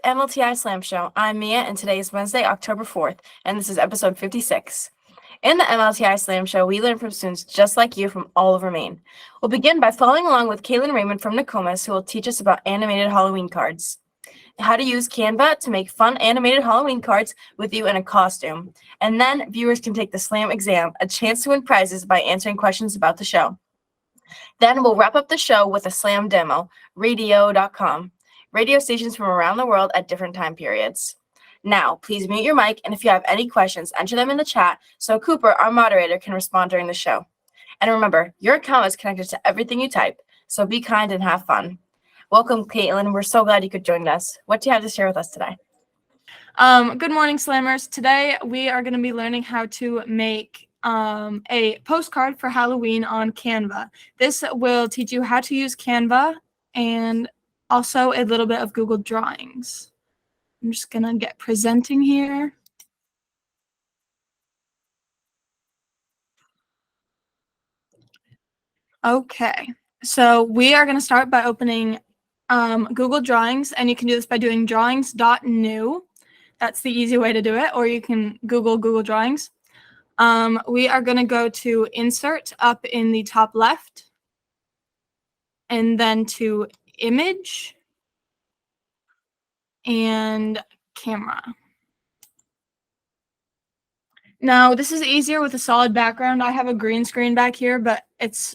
MLTI Slam Show. I'm Mia, and today is Wednesday, October 4th, and this is episode 56. In the MLTI Slam Show, we learn from students just like you from all over Maine. We'll begin by following along with Kaylin Raymond from Nokomis, who will teach us about animated Halloween cards, how to use Canva to make fun animated Halloween cards with you in a costume, and then viewers can take the Slam exam, a chance to win prizes by answering questions about the show. Then we'll wrap up the show with a Slam demo, radio.com. Radio stations from around the world at different time periods. Now, please mute your mic, and if you have any questions, enter them in the chat so Cooper, our moderator, can respond during the show. And remember, your account is connected to everything you type, so be kind and have fun. Welcome, Caitlin. We're so glad you could join us. What do you have to share with us today? Good morning, Slammers. Today we are going to be learning how to make a postcard for Halloween on Canva. This will teach you how to use Canva and also a little bit of Google Drawings. I'm just going to get presenting here. Okay, so we are going to start by opening Google Drawings, and you can do this by doing drawings.new. That's the easy way to do it, or you can Google Drawings. We are going to go to Insert up in the top left, and then to Image and Camera. Now, this is easier with a solid background. I have a green screen back here, but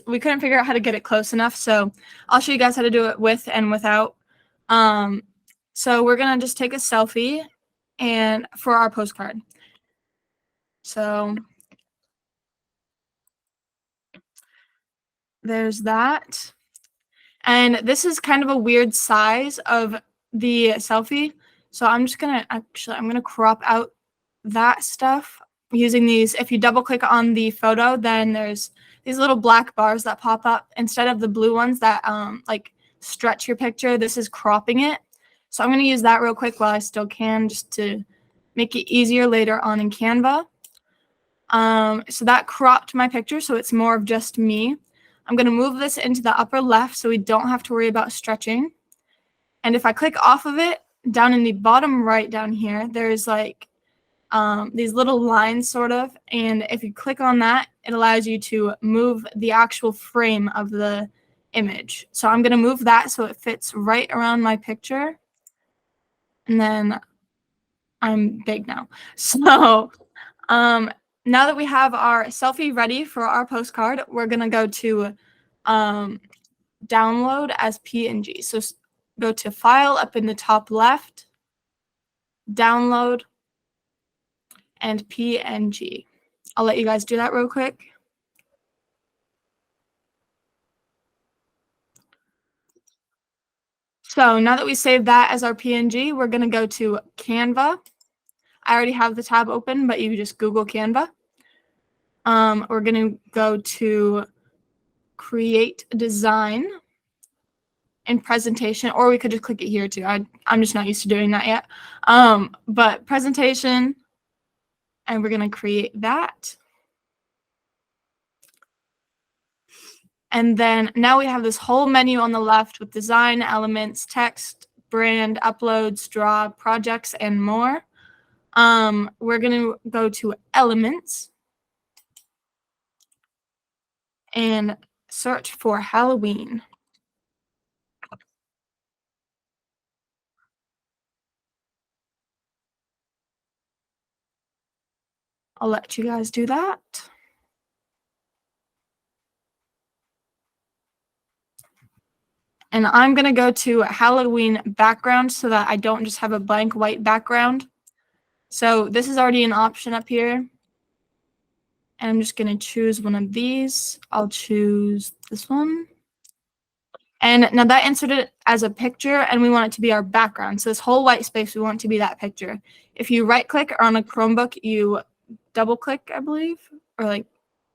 we couldn't figure out how to get it close enough, so I'll show you guys how to do it with and without. So we're going to just take a selfie and for our postcard. So there's that. And this is kind of a weird size of the selfie. So I'm just going to I'm going to crop out that stuff using these. If you double click on the photo, then there's these little black bars that pop up instead of the blue ones that like stretch your picture. This is cropping it. So I'm going to use that real quick while I still can, just to make it easier later on in Canva. So that cropped my picture, so it's more of just me. I'm going to move this into the upper left so we don't have to worry about stretching. And if I click off of it, down in the bottom right down here, there's like these little lines sort of. And if you click on that, it allows you to move the actual frame of the image. So I'm going to move that so it fits right around my picture. And then I'm big now. So now that we have our selfie ready for our postcard, we're going to go to download as PNG. So go to File up in the top left, Download, and PNG. I'll let you guys do that real quick. So now that we saved that as our PNG, we're going to go to Canva. I already have the tab open, but you just Google Canva. We're going to go to Create Design and Presentation, or we could just click it here too. I'm just not used to doing that yet. But Presentation, and we're going to create that. And then now we have this whole menu on the left with design, elements, text, brand, uploads, draw, projects, and more. We're going to go to elements and search for Halloween. I'll let you guys do that. And I'm going to go to Halloween background so that I don't just have a blank white background. So this is already an option up here. And I'm just going to choose one of these. I'll choose this one. And now that inserted it as a picture, and we want it to be our background. So this whole white space, we want to be that picture. If you right click or on a Chromebook, you double click, I believe, or like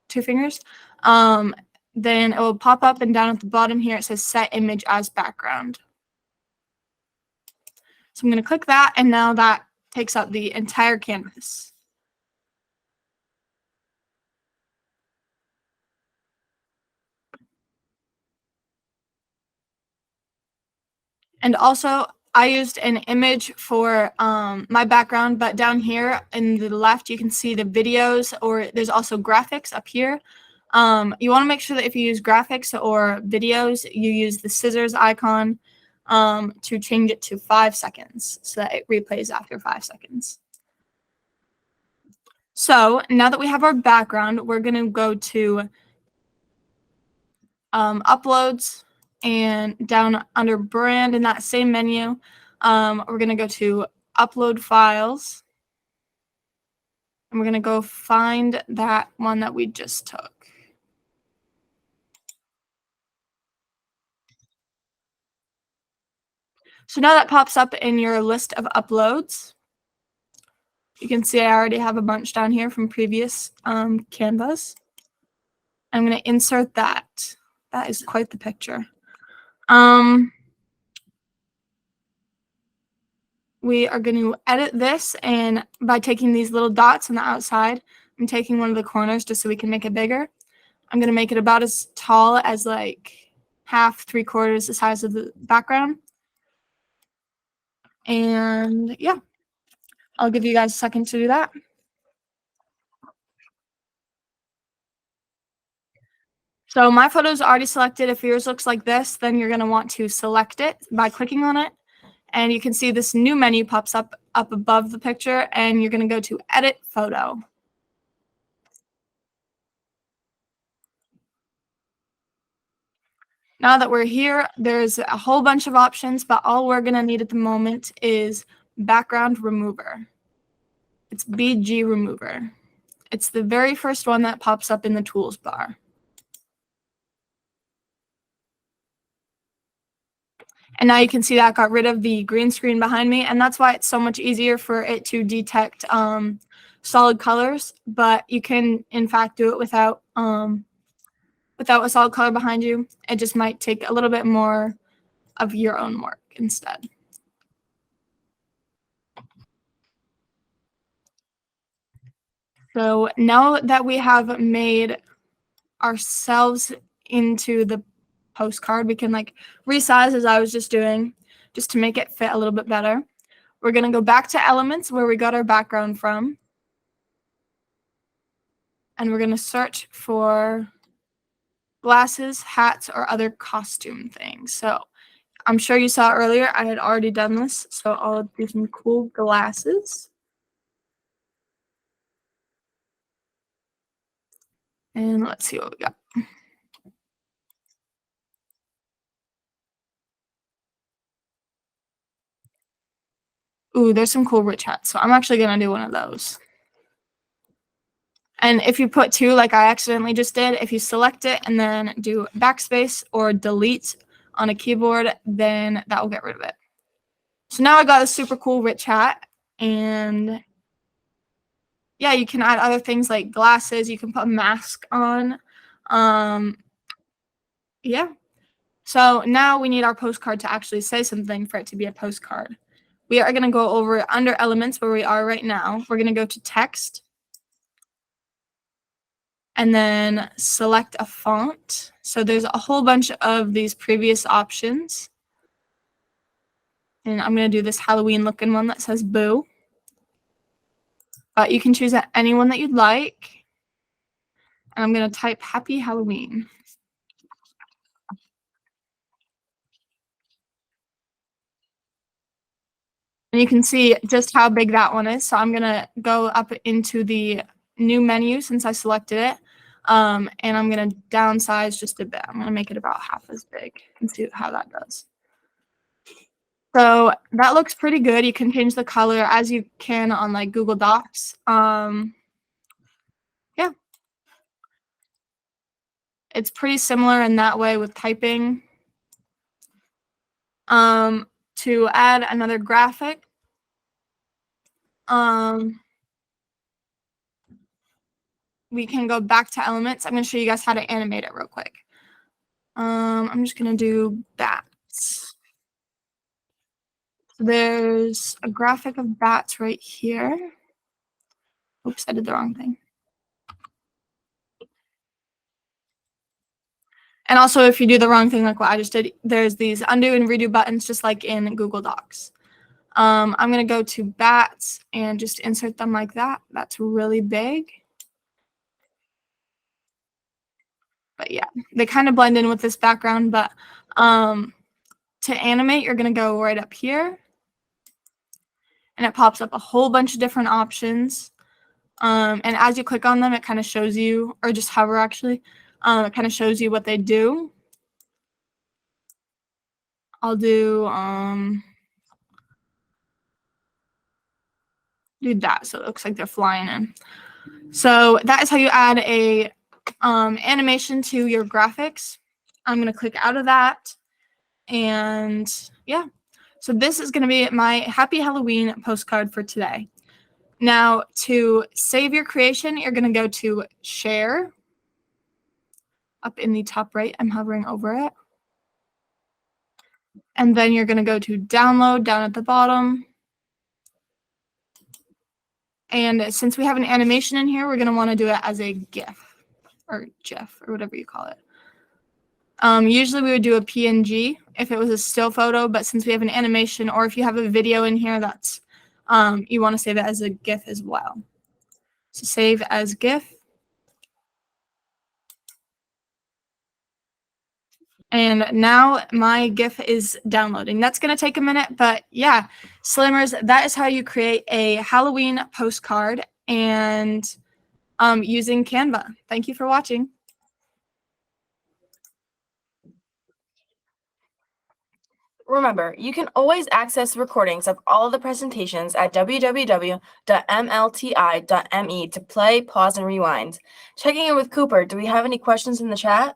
2 fingers, then it will pop up, and down at the bottom here, it says set image as background. So I'm going to click that, and now that takes up the entire canvas. And also, I used an image for my background, but down here in the left, you can see the videos, or there's also graphics up here. You want to make sure that if you use graphics or videos, you use the scissors icon to change it to 5 seconds so that it replays after 5 seconds. So now that we have our background, we're going to go to uploads, and down under brand in that same menu, we're going to go to upload files, and we're going to go find that one that we just took. So now that pops up in your list of uploads. You can see I already have a bunch down here from previous Canvas. I'm going to insert that. That is quite the picture. We are going to edit this, and by taking these little dots on the outside, I'm taking one of the corners just so we can make it bigger. I'm going to make it about as tall as like half, 3/4 the size of the background. And yeah, I'll give you guys a second to do that. So my photo is already selected. If yours looks like this, then you're going to want to select it by clicking on it. And you can see this new menu pops up above the picture, and you're going to go to Edit Photo. Now that we're here, there's a whole bunch of options, but all we're going to need at the moment is Background Remover. It's BG Remover. It's the very first one that pops up in the tools bar. And now you can see that I got rid of the green screen behind me, and that's why it's so much easier for it to detect solid colors, but you can, in fact, do it without a solid color behind you. It just might take a little bit more of your own work instead. So now that we have made ourselves into the postcard, we can like resize as I was just doing, just to make it fit a little bit better. We're going to go back to elements where we got our background from, and we're going to search for glasses, hats, or other costume things. So I'm sure you saw earlier I had already done this, so I'll do some cool glasses. And let's see what we got. Ooh, there's some cool rich hats, so I'm actually going to do one of those. And if you put two, like I accidentally just did, if you select it and then do backspace or delete on a keyboard, then that will get rid of it. So now I got a super cool rich hat, and yeah, you can add other things like glasses. You can put a mask on. Yeah. So now we need our postcard to actually say something for it to be a postcard. We are going to go over under elements where we are right now. We're going to go to text, and then select a font. So there's a whole bunch of these previous options. And I'm going to do this Halloween looking one that says Boo. But you can choose any one that you'd like. And I'm going to type Happy Halloween. And you can see just how big that one is. So I'm going to go up into the new menu since I selected it. And I'm going to downsize just a bit. I'm going to make it about half as big and see how that does. So that looks pretty good. You can change the color as you can on like Google Docs. Yeah. It's pretty similar in that way with typing. To add another graphic, we can go back to elements. I'm going to show you guys how to animate it real quick. I'm just going to do bats. So there's a graphic of bats right here. Oops, I did the wrong thing. And also, if you do the wrong thing like what I just did, there's these undo and redo buttons just like in Google Docs. I'm going to go to bats and just insert them like that. That's really big. But yeah, they kind of blend in with this background. But to animate, you're going to go right up here. And it pops up a whole bunch of different options. And as you click on them, it kind of shows you, or just hover actually, it kind of shows you what they do. I'll do that, so it looks like they're flying in. So that is how you add a animation to your graphics. I'm going to click out of that, and yeah. So this is going to be my Happy Halloween postcard for today. Now, to save your creation, you're going to go to Share. Up in the top right, I'm hovering over it. And then you're going to go to Download down at the bottom. And since we have an animation in here, we're going to want to do it as a GIF or GIF or whatever you call it. Usually we would do a PNG if it was a still photo, but since we have an animation, or if you have a video in here, that's you want to save it as a GIF as well. So save as GIF. And now my GIF is downloading. That's going to take a minute, but yeah, Slammers, that is how you create a Halloween postcard and using Canva. Thank you for watching. Remember, you can always access recordings of all of the presentations at www.mlti.me to play, pause, and rewind. Checking in with Cooper, do we have any questions in the chat?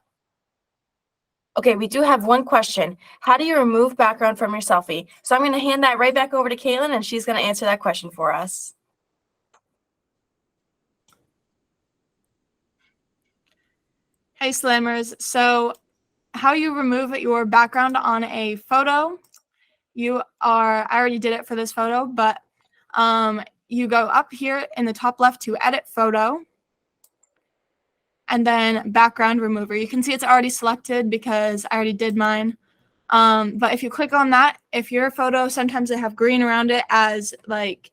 Okay, we do have one question. How do you remove background from your selfie? So I'm going to hand that right back over to Caitlin, and she's going to answer that question for us. Hey, Slammers. So how you remove your background on a photo, I already did it for this photo, but you go up here in the top left to Edit Photo, and then Background Remover. You can see it's already selected because I already did mine. But if you click on that, if your photo, sometimes they have green around it as like,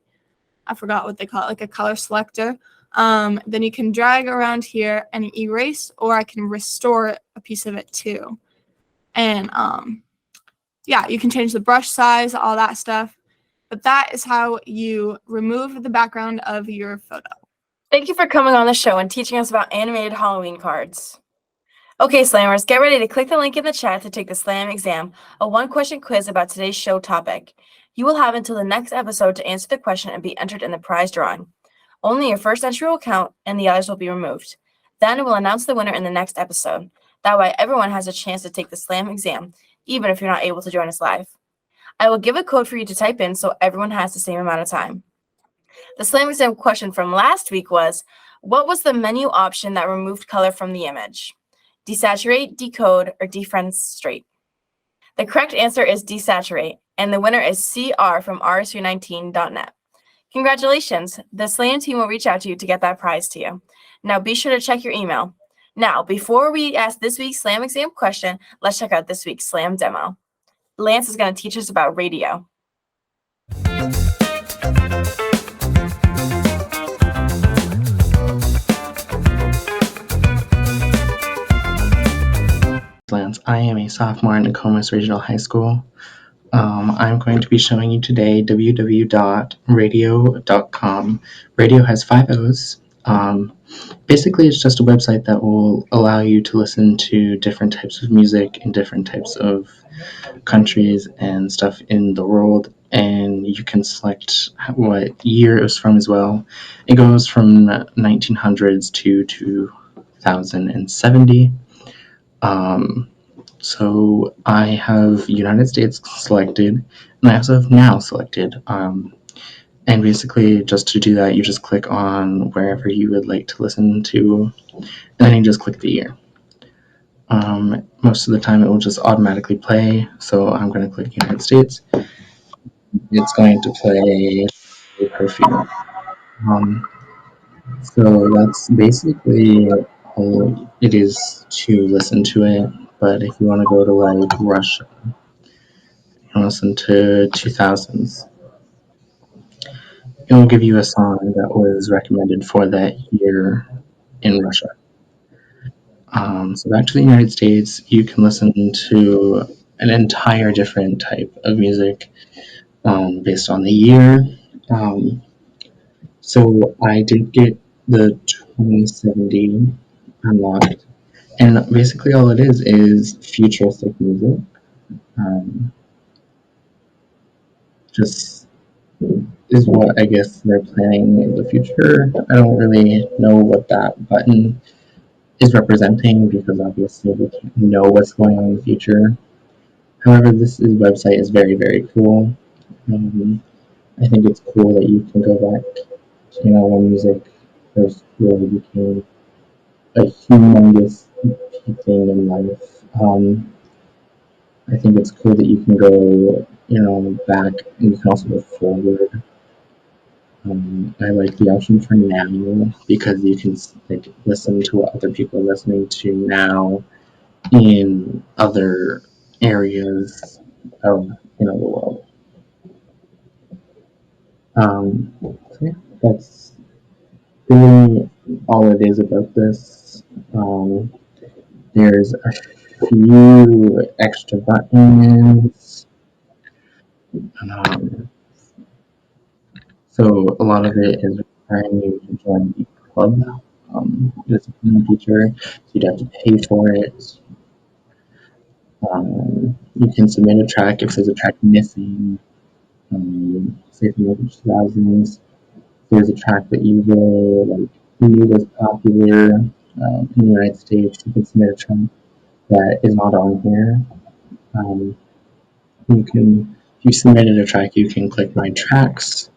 I forgot what they call it, like a color selector. Then you can drag around here and erase, or I can restore a piece of it too. And yeah, you can change the brush size, all that stuff. But that is how you remove the background of your photo. Thank you for coming on the show and teaching us about animated Halloween cards. Okay, Slammers, get ready to click the link in the chat to take the Slam exam, a one-question quiz about today's show topic. You will have until the next episode to answer the question and be entered in the prize drawing. Only your first entry will count, and the others will be removed. Then we'll announce the winner in the next episode. That way, everyone has a chance to take the Slam exam, even if you're not able to join us live. I will give a code for you to type in so everyone has the same amount of time. The Slam exam question from last week was, what was the menu option that removed color from the image? Desaturate, decode, or defenestrate? The correct answer is desaturate, and the winner is CR from rs319.net. Congratulations! The Slam team will reach out to you to get that prize to you. Now be sure to check your email. Now, before we ask this week's Slam exam question, let's check out this week's Slam demo. Lance is going to teach us about radio. Lance. I am a sophomore in Nokomis Regional High School. I'm going to be showing you today www.radio.com. Radio has 5 O's. Basically, it's just a website that will allow you to listen to different types of music in different types of countries and stuff in the world, and you can select what year it was from as well. It goes from 1900s to 2070. So I have United States selected, and I also have now selected. And basically, just to do that, you just click on wherever you would like to listen to, and then you just click the year. Most of the time, it will just automatically play, so I'm going to click United States. It's going to play Perfume. So that's basically all it is to listen to it. But if you want to go to like Russia, you can listen to 2000s. it will give you a song that was recommended for that year in Russia. So back to the United States, you can listen to an entire different type of music based on the year. Um, so I did get the 2070 unlocked, and basically all it is futuristic music. Just is what I guess they're planning in the future. I don't really know what that button is representing because obviously we can't know what's going on in the future. However, website is very, very cool. I think it's cool that you can go back to, when music first really became a humongous thing in life. I think it's cool that you can go, back, and you can also go forward. I like the option for now because you can like listen to what other people are listening to now in other areas of the world. So yeah, that's really all it is about this. There's a few extra buttons. Um, so a lot of it is requiring you to join the club. It's a new feature, so you'd have to pay for it. You can submit a track if there's a track missing. Say from the 2000s, there's a track that you really knew was popular in the United States. You can submit a track that is not on here. If you submitted a track, you can click My Tracks.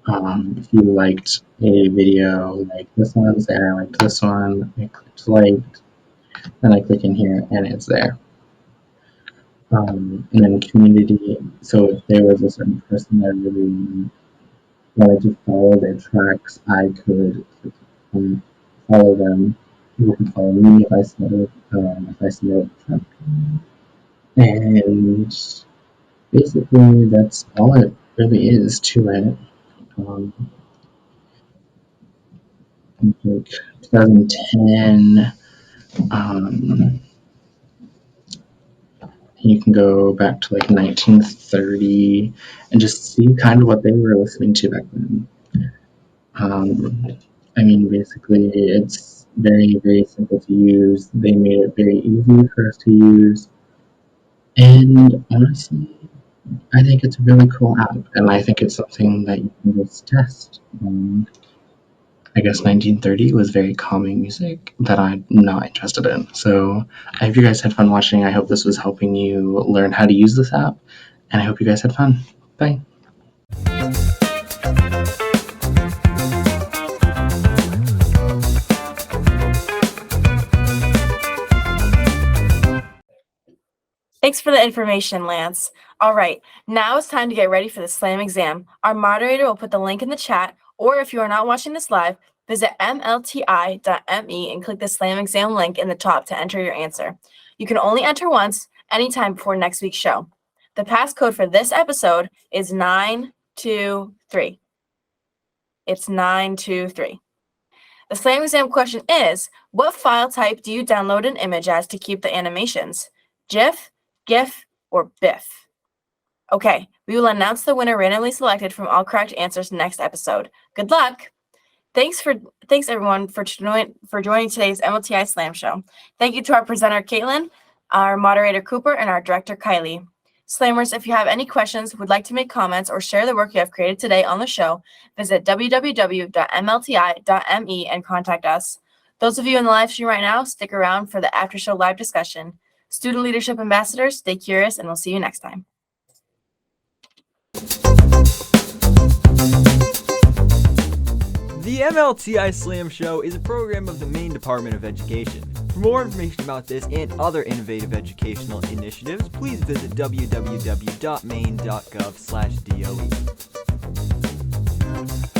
If you liked a video like this one, say I liked this one, I clicked liked, then I click in here and it's there. And then community, so if there was a certain person that really wanted to follow their tracks, I could follow them. People could follow me if I submitted a track. And basically, that's all it really is to it. Like 2010, you can go back to like 1930 and just see kind of what they were listening to back then. Basically, it's very, very simple to use. They made it very easy for us to use. And honestly, I think it's a really cool app, and I think it's something that you can just test. I guess 1930 was very calming music that I'm not interested in. So I hope you guys had fun watching. I hope this was helping you learn how to use this app, and I hope you guys had fun. Bye. Thanks for the information, Lance. All right, now it's time to get ready for the SLAM exam. Our moderator will put the link in the chat, or if you are not watching this live, visit mlti.me and click the SLAM exam link in the top to enter your answer. You can only enter once, anytime before next week's show. The passcode for this episode is 923. It's 923. The SLAM exam question is, what file type do you download an image as to keep the animations? GIF, GIF, or BIF? Okay, we will announce the winner randomly selected from all correct answers next episode. Good luck! Thanks everyone for joining today's MLTI Slam Show. Thank you to our presenter Caitlin, our moderator Cooper, and our director Kylie. Slammers, if you have any questions, would like to make comments, or share the work you have created today on the show, visit www.mlti.me and contact us. Those of you in the live stream right now, stick around for the after show live discussion. Student Leadership Ambassadors, stay curious, and we'll see you next time. The MLTI Slam Show is a program of the Maine Department of Education. For more information about this and other innovative educational initiatives, please visit www.maine.gov/DOE.